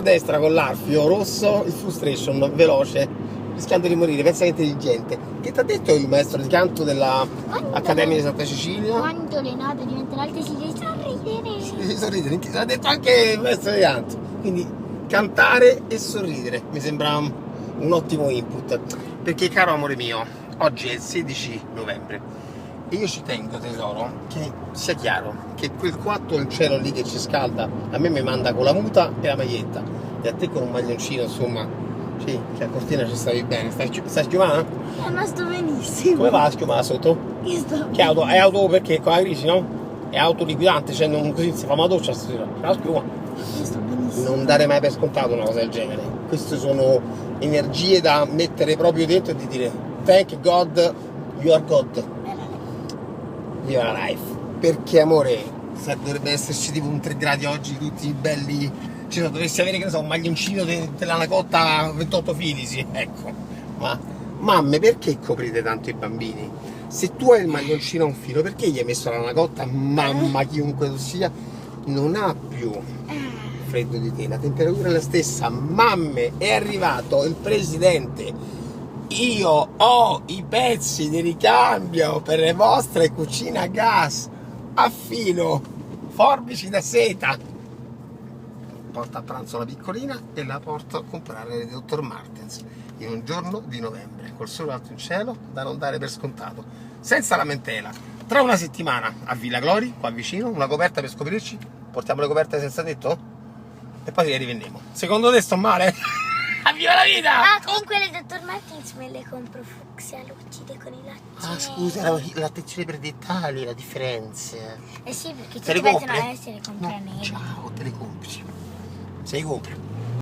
destra con l'arfio rosso, il frustration veloce, rischiando di morire, pensa che è intelligente. Che ti ha detto il maestro di canto della Accademia di Santa Cecilia? Quando le note diventano alte si deve sorridere. Si deve sorridere, l'ha detto anche il maestro di canto. Quindi cantare e sorridere mi sembra un ottimo input. Perché, caro amore mio, oggi è il 16 novembre e io ci tengo, tesoro, che sia chiaro che quel quattoncino lì che ci scalda a me mi manda con la muta e la maglietta, e a te con un maglioncino, insomma, sì, che a cortina ci stavi bene. Stai schiumando? Ma sto benissimo. Come va a schiumare sotto? Io sto Che auto? È auto perché con la crisi, no? È autoliquidante, cioè non così si fa una doccia stasera. La schiuma. Io sto benissimo. Non dare mai per scontato una cosa del genere. Queste sono energie da mettere proprio dentro e di dire thank God you are God. Viva la life. Perché, amore, se dovrebbe esserci tipo un 3 gradi oggi, tutti belli, cioè dovresti avere, che ne so, un maglioncino dell'anacotta 28 fili, sì, ecco. Ma mamme, perché coprite tanto i bambini? Se tu hai il maglioncino a un filo, perché gli hai messo l'anacotta? Mamma, chiunque tu sia, non ha più freddo di te, la temperatura è la stessa. Mamme, è arrivato il presidente. Io ho i pezzi di ricambio per le vostre cucine a gas a filo, forbici da seta. Porta a pranzo la piccolina e la porto a comprare le Dr. Martens in un giorno di novembre, col sole alto in cielo, da non dare per scontato, senza lamentela. Tra una settimana a Villa Glori, qua vicino, una coperta per scoprirci, portiamo le coperte senza tetto e poi le rivendiamo. Secondo te sto male? Viva la vita! Ah, comunque le Dr. Martens me le compro fucsia lucide con i lacci. Ah, scusa, l'attenzione per dettagli, la differenza. Eh sì, perché Te le tutti pensano compri? se le compra nere. Ciao, te le compri. Se le compri.